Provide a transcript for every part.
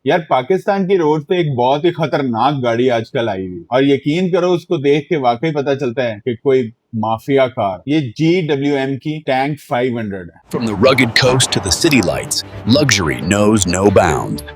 यार पाकिस्तान की रोड पे एक बहुत ही खतरनाक गाड़ी आजकल आई हुई और यकीन करो उसको देख के वाकई पता चलता है कि कोई माफिया कार। ये GWM की टैंक 500 है। From the rugged coast to the city lights, luxury knows no bounds.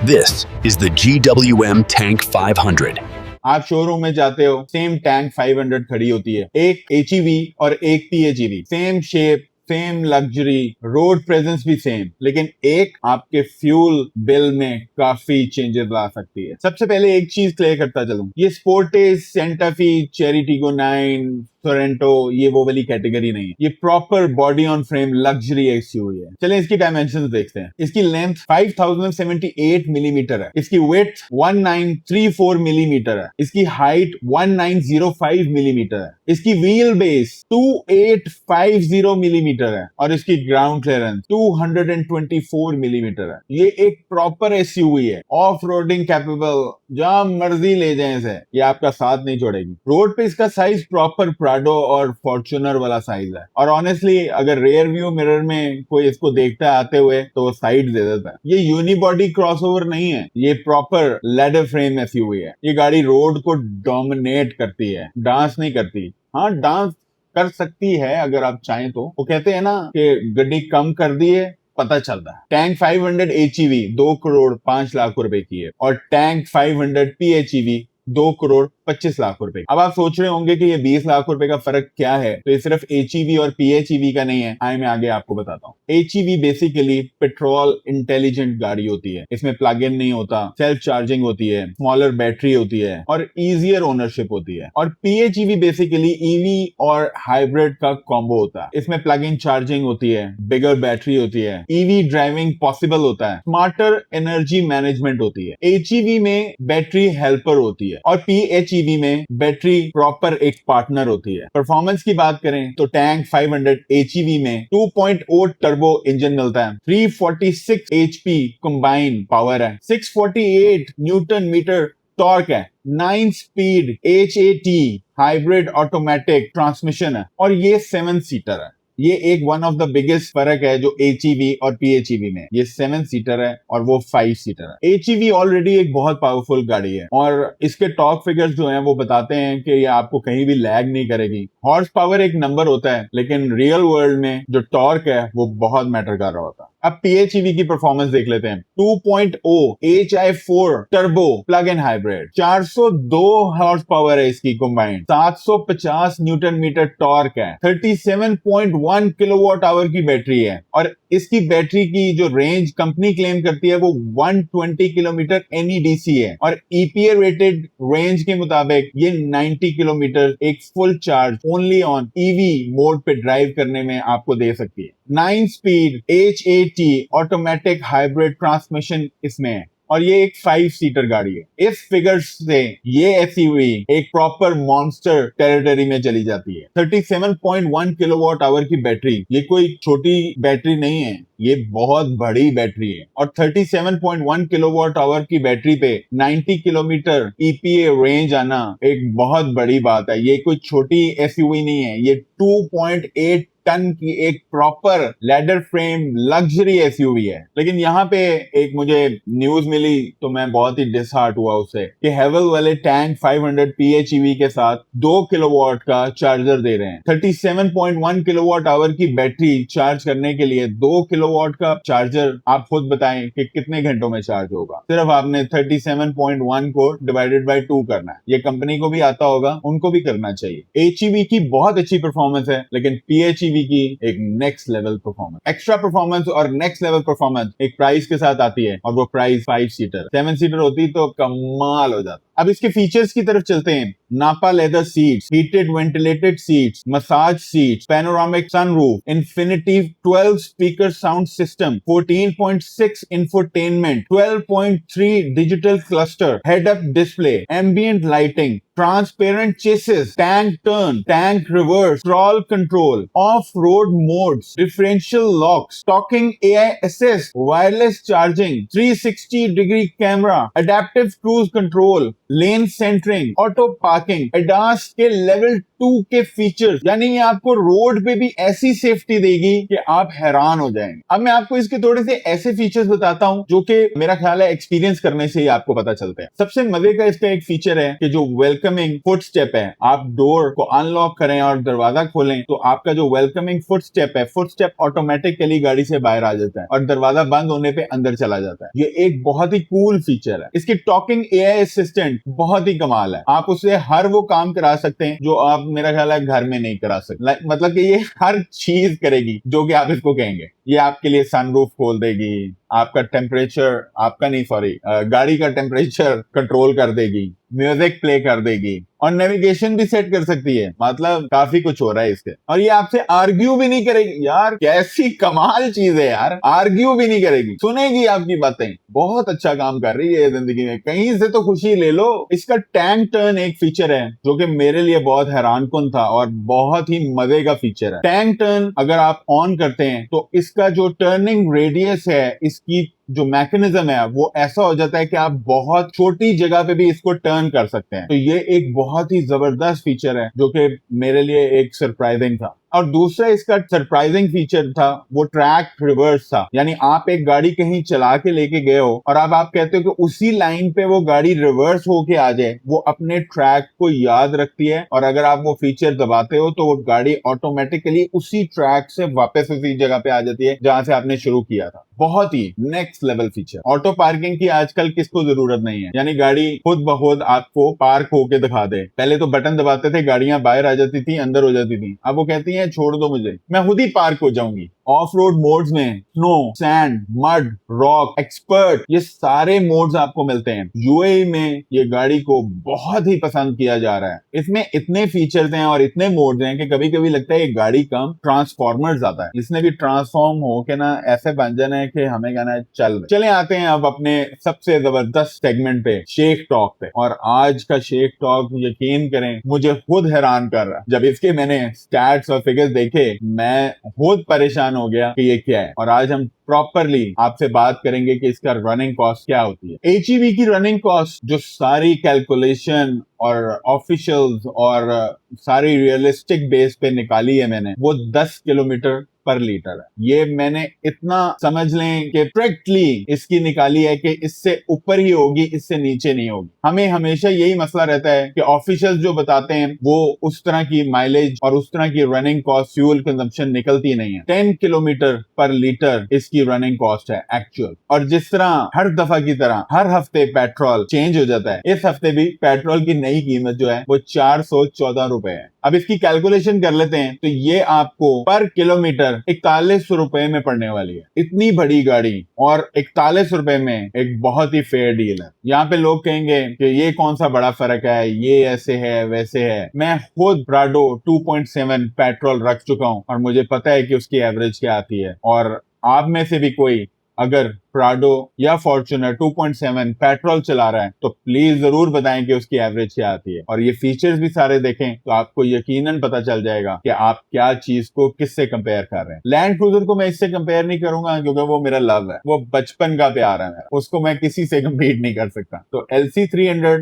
This is the GWM Tank 500. आप शोरूम में जाते हो, सेम टैंक 500 खड़ी होती है, एक HEV और एक PHEV, same shape, same luxury, road presence भी सेम, लेकिन एक आपके फ्यूल बिल में काफी चेंजेस ला सकती है। सबसे पहले एक चीज क्लियर करता चलूं, ये स्पोर्टेज, सेंटा फी, चेरी टीगो 9, टोरेंटो, ये वो वाली कैटेगरी नहीं है। ये proper body on frame luxury SUV है। चलें इसकी डायमेंशंस देखते हैं। इसकी लेंथ 5078 मिलीमीटर है, इसकी विड्थ 1934 मिलीमीटर है, इसकी हाइट 1905 मिलीमीटर है, इसकी व्हील बेस 2850 मिलीमीटर है और इसकी ग्राउंड क्लियरेंस 224 मिलीमीटर है। ये एक प्रॉपर एसयूवी है, ऑफ रोडिंग कैपेबल, जहां मर्जी ले जाएं इसे, ये आपका साथ नहीं छोड़ेगी। रोड पे इसका साइज प्रॉपर प्राडो और फॉर्च्यूनर वाला साइज है और ऑनेस्टली अगर रियर व्यू मिरर में कोई इसको देखता है आते हुए तो साइड दे देता है। ये यूनिबॉडी क्रॉसओवर नहीं है, ये प्रॉपर लेडर फ्रेम एसयूवी है। ये गाड़ी रोड को डोमिनेट करती है, डांस नहीं करती। हाँ, डांस कर सकती है अगर आप चाहें तो। वो कहते हैं ना कि गड्डी कम कर दी है, पता चलता है। टैंक 500 HEV 2 करोड़ 5 लाख रुपए की है और टैंक 500 PHEV 2 करोड़ 25 लाख रुपए। अब आप सोच रहे होंगे कि ये 20 लाख रुपए का फर्क क्या है, तो ये सिर्फ HEV और PHEV का नहीं है। आइए मैं आगे आपको बताता हूँ। HEV बेसिकली पेट्रोल इंटेलिजेंट गाड़ी होती है, इसमें प्लग इन नहीं होता, सेल्फ चार्जिंग होती है, स्मॉलर बैटरी होती है और इजियर ओनरशिप होती है। और PHEV बेसिकली EV और हाइब्रिड का कॉम्बो होता है, इसमें प्लग इन चार्जिंग होती है, बिगर बैटरी होती है, EV ड्राइविंग पॉसिबल होता है, स्मार्टर एनर्जी मैनेजमेंट होती है। HEV में बैटरी हेल्पर होती है और PHEV में बैटरी प्रॉपर एक पार्टनर होती है। परफॉर्मेंस की बात करें तो टैंक 500 HEV में 2.0 टर्बो इंजन मिलता है, 346 HP कंबाइन पावर है, 648 न्यूटन मीटर टॉर्क है, 9 speed HAT hybrid automatic transmission है और ये 7 सीटर है। ये एक वन ऑफ द बिगेस्ट फर्क है जो HEV और PHEV में, ये 7 सीटर है और वो 5 सीटर है। HEV ऑलरेडी एक बहुत पावरफुल गाड़ी है और इसके टॉर्क फिगर्स जो हैं वो बताते हैं कि ये आपको कहीं भी लैग नहीं करेगी। हॉर्स पावर एक नंबर होता है, लेकिन रियल वर्ल्ड में जो टॉर्क है वो बहुत मैटर कर रहा होता है। अब PHEV की परफॉर्मेंस देख लेते हैं। 2.0 HI4 turbo plug in hybrid, 402 horse power है इसकी कंबाइंड, 750 न्यूटन मीटर टॉर्क है, 37.1 किलोवाट आवर की बैटरी है और इसकी बैटरी की जो रेंज कंपनी क्लेम करती है वो 120 किलोमीटर NEDC है और EPA रेटेड रेंज के मुताबिक ये 90 किलोमीटर एक full charge only on EV mode पे ड्राइव करने में आपको दे सकती है। 9 speed HAT automatic hybrid transmission इसमें है और ये एक 5 सीटर गाड़ी है। इस फिगर्स से ये एसयूवी एक प्रॉपर मॉन्स्टर टेरिटरी में चली जाती है। 37.1 किलोवाट आवर की बैटरी, ये कोई छोटी बैटरी नहीं है, ये बहुत बड़ी बैटरी है और 37.1 किलोवाट आवर की बैटरी पे 90 किलोमीटर EPA रेंज आना एक बहुत बड़ी बात है। ये कोई छोटी एसयूवी नहीं है, ये 2.8 टन की एक proper ladder frame luxury SUV है। लेकिन यहाँ पे एक मुझे न्यूज मिली तो मैं बहुत ही डिसहार्ट हुआ उससे कि हेवल वाले टैंक 500 PHEV के साथ 2 किलोवाट का चार्जर दे रहे हैं। 37.1 किलोवाट आवर की बैटरी चार्ज करने के लिए 2 किलोवाट का चार्जर, आप खुद बताएं कि कितने घंटों में चार्ज होगा। सिर्फ आपने 37.1 को डिवाइडेड बाय 2 करना है। ये कंपनी को भी आता होगा, उनको भी करना चाहिए। HEV की बहुत अच्छी परफॉर्मेंस है, लेकिन PHEV की एक next level performance, extra performance और नेक्स्ट लेवल परफॉर्मेंस एक प्राइस के साथ आती है और वो प्राइस 5 सीटर, 7 सीटर होती तो कमाल हो जाता। अब इसके फीचर्स की तरफ चलते हैं। Nappa leather seats, heated ventilated seats, massage seats, panoramic sunroof, Infinity 12 speaker sound system, 14.6 infotainment, 12.3 digital cluster, head up display, ambient lighting, transparent chassis, tank turn, tank reverse, crawl control, off road modes, differential locks, talking AI assist, wireless charging, 360 degree camera, adaptive cruise control, lane centering, auto parking, ADAS के level 2 के features, यानी ये आपको road पे भी ऐसी safety देगी कि आप हैरान हो जाएंगे। अब मैं आपको इसके थोड़े से ऐसे फीचर्स बताता हूं जो कि मेरा ख्याल है एक्सपीरियंस करने से ही आपको पता चलते हैं। सबसे मजे का इसका एक फीचर है कि जो वेलकमिंग फुट स्टेप है, आप डोर को अनलॉक करें और दरवाजा खोलें तो आपका जो वेलकमिंग फुट स्टेप है, फुट स्टेप ऑटोमेटिकली गाड़ी से बाहर आ जाता है और दरवाजा बंद होने पे अंदर चला जाता है। ये एक बहुत ही कूल फीचर है। इसकी टॉकिंग एआई असिस्टेंट बहुत ही कमाल है। आप उससे हर वो काम करा सकते हैं जो आप मेरा ख्याल है घर में नहीं करा सकते। मतलब कि ये हर चीज करेगी जो कि आप इसको कहेंगे। ये आपके लिए सनरूफ खोल देगी, आपका टेम्परेचर, आपका नहीं सॉरी, गाड़ी का टेम्परेचर कंट्रोल कर देगी, म्यूजिक प्ले कर देगी और नेविगेशन भी सेट कर सकती है। मतलब काफी कुछ हो रहा है इसके। और ये आपसे आर्ग्यू भी नहीं करेगी। यार कैसी कमाल चीज है यार, आर्ग्यू भी नहीं करेगी, सुनेगी आपकी बातें। बहुत अच्छा काम कर रही है जिंदगी में, कहीं से तो खुशी ले लो। इसका टैंक टर्न एक फीचर है जो कि मेरे लिए बहुत हैरानकुन था और बहुत ही मजे का फीचर है। टैंक टर्न अगर आप ऑन करते हैं तो इसका जो टर्निंग रेडियस है, इसकी जो मैकेनिज्म है वो ऐसा हो जाता है कि आप बहुत छोटी जगह पे भी इसको टर्न कर सकते हैं। तो ये एक बहुत ही जबरदस्त फीचर है जो कि मेरे लिए एक सरप्राइजिंग था। और दूसरा इसका सरप्राइजिंग फीचर था वो ट्रैक रिवर्स था। यानी आप एक गाड़ी कहीं चला के लेके गए हो और अब आप कहते हो कि उसी लाइन पे वो गाड़ी रिवर्स होके आ जाए, वो अपने ट्रैक को याद रखती है और अगर आप वो फीचर दबाते हो तो वो गाड़ी ऑटोमेटिकली उसी ट्रैक से वापस उसी जगह पे आ जाती है जहां से आपने शुरू किया था। बहुत ही next level feature. Auto parking की आजकल किसको जरूरत नहीं है, यानी गाड़ी खुद ब खुद आपको पार्क होके दिखा दे। पहले तो बटन दबाते थे, गाड़ियां बाहर आ जाती थी, अंदर हो जाती थी। अब वो कहती हैं छोड़ दो मुझे, मैं खुद ही पार्क हो जाऊंगी। ऑफ रोड मोड्स में snow, sand, mud, rock, expert, ये सारे मोड्स आपको मिलते हैं। यूएई में ये गाड़ी को बहुत ही पसंद किया जा रहा है। इसमें इतने फीचर्स हैं और इतने मोड्स हैं कि कभी कभी लगता है ये गाड़ी कम ट्रांसफॉर्मर ज्यादा है। इसने भी ट्रांसफॉर्म हो के ना ऐसे बन जाना है कि हमें कहना है चले आते हैं अब अपने सबसे जबरदस्त सेगमेंट पे, शेख टॉक पे। और आज का शेख टॉक यकीन करें मुझे खुद हैरान कर रहा है। जब इसके मैंने स्टैट्स और फिगर्स देखे मैं खुद परेशान हो गया कि ये क्या है। और आज हम प्रॉपरली आपसे बात करेंगे कि इसका रनिंग कॉस्ट क्या होती है। एचईवी की रनिंग कॉस्ट जो सारी कैलकुलेशन और ऑफिशियल्स और सारी रियलिस्टिक बेस पे निकाली है मैंने, वो 10 किलोमीटर पर लीटर है। ये मैंने इतना समझ लें कि स्ट्रिक्टली इसकी निकाली है कि इससे ऊपर ही होगी, इससे नीचे नहीं होगी। हमें हमेशा यही मसला रहता है कि ऑफिशियल्स जो बताते हैं वो उस तरह की माइलेज और उस तरह की रनिंग कॉस्ट, फ्यूल कंजम्पशन निकलती नहीं है। 10 किलोमीटर पर लीटर इसकी रनिंग कॉस्ट है एक्चुअल। और जिस तरह हर दफा की तरह हर हफ्ते पेट्रोल चेंज हो जाता है, इस हफ्ते भी पेट्रोल की नई कीमत जो है वो 414 रुपए है। अब इसकी कैलकुलेशन कर लेते हैं तो ये आपको पर किलोमीटर 41 रुपए में पड़ने वाली है। इतनी बड़ी गाड़ी और 41 रुपए में एक बहुत ही फेयर डील है। यहाँ पे लोग कहेंगे कि ये कौन सा बड़ा फर्क है, ये ऐसे है वैसे है। मैं खुद प्राडो 2.7 पेट्रोल रख चुका हूं और मुझे पता है कि उसकी एवरेज क्या आती है। और आप में से भी कोई अगर प्राडो या फॉर्च्यूनर 2.7 पेट्रोल चला रहा है तो प्लीज जरूर बताएं कि उसकी एवरेज क्या आती है। और ये फीचर्स भी सारे देखें तो आपको यकीनन पता चल जाएगा कि आप क्या चीज को किससे कंपेयर कर रहे हैं। लैंड क्रूजर को मैं इससे कंपेयर नहीं करूंगा क्योंकि वो मेरा लव है, वो बचपन का प्यार है मेरा, उसको मैं किसी से कम्पीट नहीं कर सकता। तो LC300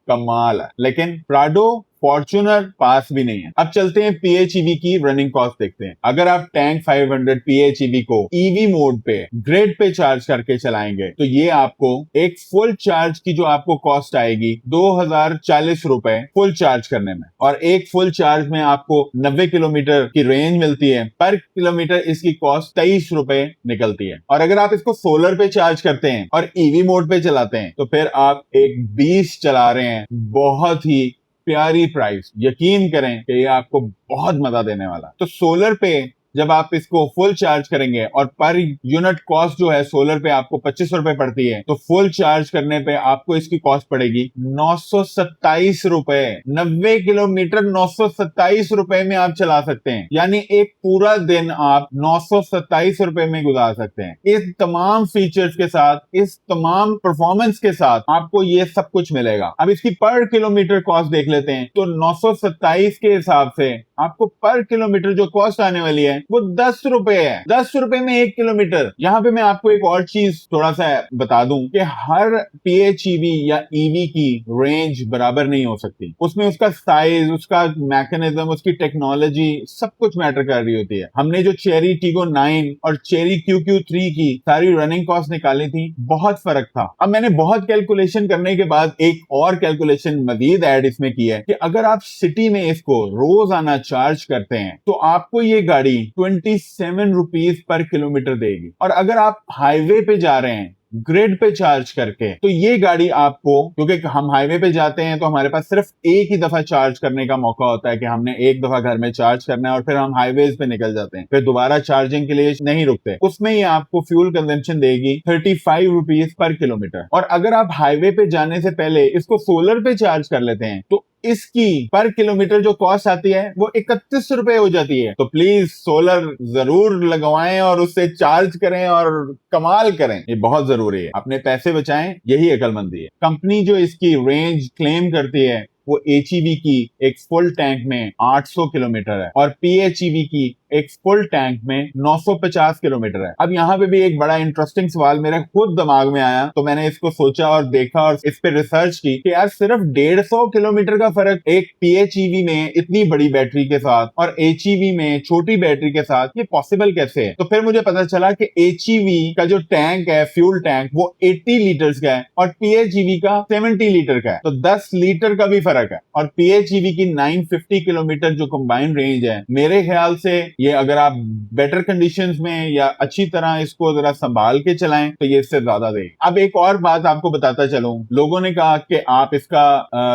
कमाल है, लेकिन प्राडो फॉर्च्यूनर पास भी नहीं है। अब चलते हैं PHEV की रनिंग कॉस्ट देखते हैं। अगर आप टैंक 500 PHEV को EV मोड पे ग्रिड पे चार्ज करके चलाएंगे तो ये आपको एक फुल चार्ज की जो आपको कॉस्ट आएगी 2040 रुपए फुल चार्ज करने में। और एक फुल चार्ज में आपको 90 किलोमीटर की रेंज मिलती है। पर किलोमीटर इसकी कॉस्ट 23 रुपए निकलती है। और अगर आप इसको सोलर पे चार्ज करते हैं और EV मोड पे चलाते हैं तो फिर आप एक 20 चला रहे हैं। बहुत ही प्यारी प्राइस, यकीन करें कि ये आपको बहुत मजा देने वाला। तो सोलर पे जब आप इसको फुल चार्ज करेंगे और पर यूनिट कॉस्ट जो है सोलर पे आपको 25 रुपए पड़ती है, तो फुल चार्ज करने पे आपको इसकी कॉस्ट पड़ेगी 927 रुपए। 90 किलोमीटर 927 रुपए में आप चला सकते हैं, यानी एक पूरा दिन आप 927 रुपए में गुजार सकते हैं। इस तमाम फीचर्स के साथ, इस तमाम परफॉर्मेंस के साथ आपको ये सब कुछ मिलेगा। अब इसकी पर किलोमीटर कॉस्ट देख लेते हैं तो 927 के हिसाब से आपको पर किलोमीटर जो कॉस्ट आने वाली है वो 10 रुपए है। 10 रुपए में 1 किलोमीटर। यहाँ पे मैं आपको एक और चीज थोड़ा सा बता दूं कि हर PHEV या EV की रेंज बराबर नहीं हो सकती। उसमें उसका साइज, उसका मैकेनिज्म, उसकी टेक्नोलॉजी सब कुछ मैटर कर रही होती है। हमने जो चेरी टीगो 9 और चेरी QQ3 की सारी रनिंग कॉस्ट निकाली थी, बहुत फर्क था। अब मैंने बहुत कैलकुलेशन करने के बाद एक और कैलकुलेशन मजीद ऐड इसमें की है कि अगर आप सिटी में इसको रोजाना चार्ज करते हैं तो आपको ये गाड़ी 27 रुपीज पर किलोमीटर देगी। और अगर आप हाईवे पे जा रहे हैं ग्रिड पे चार्ज करके, तो ये गाड़ी आपको, क्योंकि हम हाईवे पे जाते हैं तो हमारे पास सिर्फ एक ही दफा चार्ज करने का मौका होता है कि हमने एक दफा घर में चार्ज करना है और फिर हम हाईवेज पे निकल जाते हैं, फिर दोबारा चार्जिंग के लिए नहीं रुकते। उसमें ये आपको फ्यूल कंजम्पशन देगी 35 रुपीज पर किलोमीटर। और अगर आप हाईवे पे जाने से पहले इसको सोलर पे चार्ज कर लेते हैं तो इसकी पर किलोमीटर जो कॉस्ट आती है वो 31 रुपए हो जाती है। तो प्लीज सोलर जरूर लगवाएं और उससे चार्ज करें और कमाल करें, ये बहुत जरूरी है। अपने पैसे बचाएं, यही अकलमंदी है। कंपनी जो इसकी रेंज क्लेम करती है वो HEV की एक फुल टैंक में 800 किलोमीटर है और PHEV की एक फुल टैंक में 950 किलोमीटर है। अब यहाँ पे भी एक बड़ा इंटरेस्टिंग सवाल मेरे खुद दिमाग में आया, तो मैंने इसको सोचा और देखा और इस पे रिसर्च की कि यार सिर्फ 150 किलोमीटर का फर्क एक PHEV में इतनी बड़ी बैटरी के साथ और HEV में छोटी बैटरी के साथ ये पॉसिबल कैसे है। तो फिर मुझे पता चला कि HEV का जो टैंक है, फ्यूल टैंक, वो 80 लीटर्स का है और PHEV का 70 लीटर का है, तो 10 लीटर का भी फर्क है। और PHEV की 950 किलोमीटर जो कंबाइंड रेंज है, मेरे ख्याल से ये अगर आप बेटर कंडीशंस में या अच्छी तरह इसको जरा संभाल के चलाएं तो ये इससे ज्यादा देगी। अब एक और बात आपको बताता चलूं, लोगों ने कहा कि आप इसका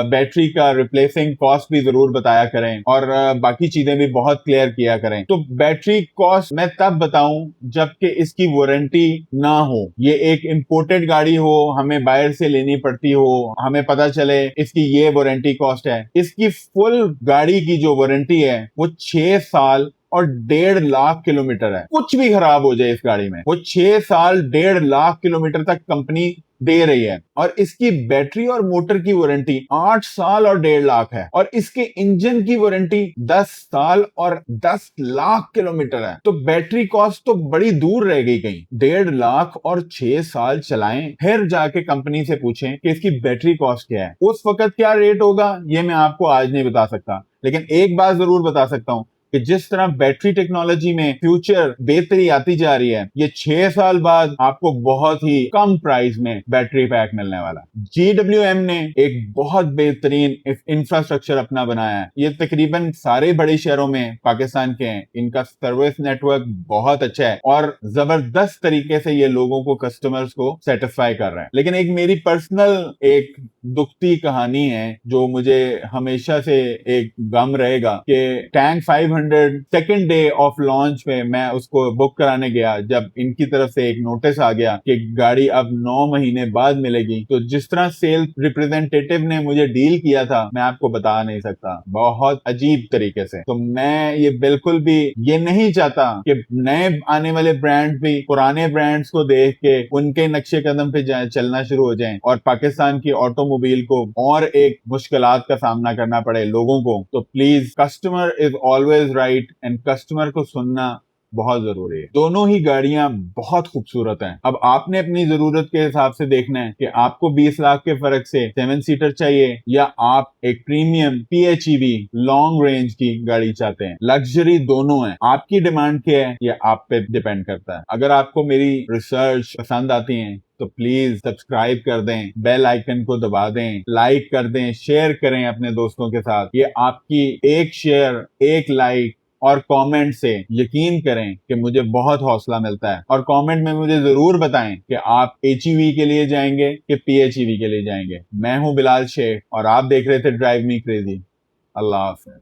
बैटरी का रिप्लेसिंग कॉस्ट भी जरूर बताया करें और बाकी चीजें भी बहुत क्लियर किया करें। तो बैटरी कॉस्ट मैं तब बताऊं जबकि इसकी वारंटी ना हो, ये एक इंपोर्टेड गाड़ी हो, हमें बाहर से लेनी पड़ती हो, हमें पता चले इसकी ये वारंटी कॉस्ट है। इसकी फुल गाड़ी की जो वारंटी है वो 6 साल और 1.5 लाख किलोमीटर है। कुछ भी खराब हो जाए इस गाड़ी में, वो 6 साल 1.5 लाख किलोमीटर तक कंपनी दे रही है। और इसकी बैटरी और मोटर की वारंटी 8 साल और 1.5 लाख है और इसके इंजन की वारंटी 10 साल और 10 लाख किलोमीटर है। तो बैटरी कॉस्ट तो बड़ी दूर रह गई कहीं। 1.5 लाख और 6 साल चलाएं, फिर जाके कंपनी से पूछें कि इसकी बैटरी कॉस्ट क्या है। उस वक्त क्या रेट होगा ये मैं आपको आज नहीं बता सकता, लेकिन एक बात जरूर बता सकता हूं कि जिस तरह बैटरी टेक्नोलॉजी में फ्यूचर बेहतरी आती जा रही है, ये 6 साल बाद आपको बहुत ही कम प्राइस में बैटरी पैक मिलने वाला है। GWM ने एक बहुत बेहतरीन इंफ्रास्ट्रक्चर अपना बनाया है। ये तकरीबन सारे बड़े शहरों में पाकिस्तान के हैं। इनका सर्विस नेटवर्क बहुत अच्छा है और जबरदस्त तरीके से ये लोगों को, कस्टमर्स को सेटिस्फाई कर रहे हैं। लेकिन एक मेरी पर्सनल एक दुखती कहानी है जो मुझे हमेशा से एक गम रहेगा कि tank 500 second day of launch में मैं उसको बुक कराने गया, जब इनकी तरफ से एक नोटिस आ गया कि गाड़ी अब 9 महीने बाद मिलेगी, तो जिस तरह सेल रिप्रेजेंटेटिव ने मुझे डील किया था मैं आपको बता नहीं सकता, बहुत अजीब तरीके से। तो मैं ये बिल्कुल भी ये नहीं चाहता कि नए आने वाले ब्रांड भी पुराने ब्रांड्स को देख के उनके नक्शे कदम पे चलना शुरू हो जाएं और पाकिस्तान की ऑटोमोबाइल को और एक मुश्किलात का सामना करना पड़े लोगों को। तो please, customer is always right and customer को सुनना बहुत जरूरी है। दोनों ही गाड़ियां बहुत खूबसूरत हैं। अब आपने अपनी जरूरत के हिसाब से देखना है कि आपको 20 लाख के फर्क से 7 सीटर चाहिए या आप एक प्रीमियम PHEV लॉन्ग रेंज की गाड़ी चाहते हैं। लग्जरी दोनों है, आपकी डिमांड क्या है ये आप पे डिपेंड करता है। अगर आपको मेरी रिसर्च पसंद आती है तो प्लीज सब्सक्राइब कर दें, बेल आइकन को दबा दें, लाइक कर दें, शेयर करें अपने दोस्तों के साथ। ये आपकी एक शेयर, एक लाइक और कमेंट से यकीन करें कि मुझे बहुत हौसला मिलता है। और कमेंट में मुझे जरूर बताएं कि आप HEV के लिए जाएंगे कि PHEV के लिए जाएंगे। मैं हूं बिलाल शेख और आप देख रहे थे ड्राइव मी क्रेजी। अल्लाह हाफ़िज़।